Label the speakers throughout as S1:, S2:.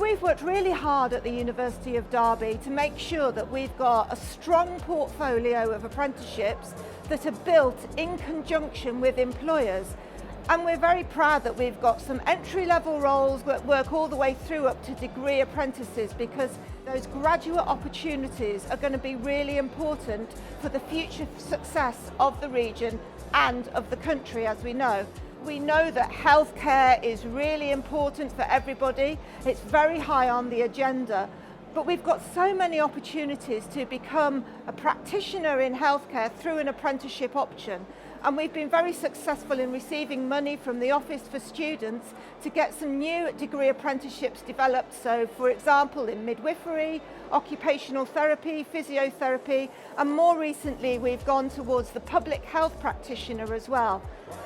S1: We've worked really hard at the University of Derby to make sure that we've got a strong portfolio of apprenticeships that are built in conjunction with employers. And we're very proud that we've got some entry-level roles that work all the way through up to degree apprentices, because those graduate opportunities are going to be really important for the future success of the region and of the country, as we know. We know that healthcare is really important for everybody. It's very high on the agenda. But we've got so many opportunities to become a practitioner in healthcare through an apprenticeship option. And we've been very successful in receiving money from the Office for Students to get some new degree apprenticeships developed. So, for example, in midwifery, occupational therapy, physiotherapy, and more recently we've gone towards the public health practitioner as well.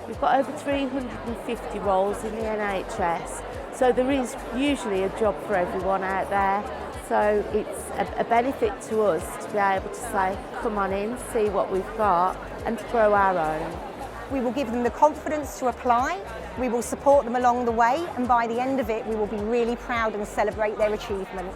S2: We've got over 350 roles in the NHS, so there is usually a job for everyone out there. So it's a benefit to us to be able to say, come on in, see what we've got, and to grow our own.
S3: We will give them the confidence to apply, we will support them along the way, and by the end of it we will be really proud and celebrate their achievement.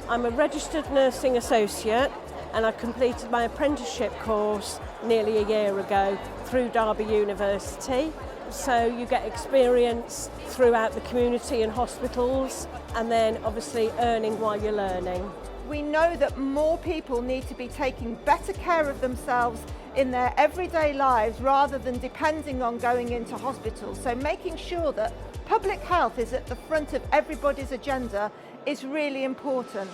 S4: I'm a registered nursing associate and I completed my apprenticeship course nearly a year ago through Derby University. So you get experience throughout the community and hospitals, and then obviously earning while you're learning.
S1: We know that more people need to be taking better care of themselves in their everyday lives rather than depending on going into hospital. So making sure that public health is at the front of everybody's agenda is really important.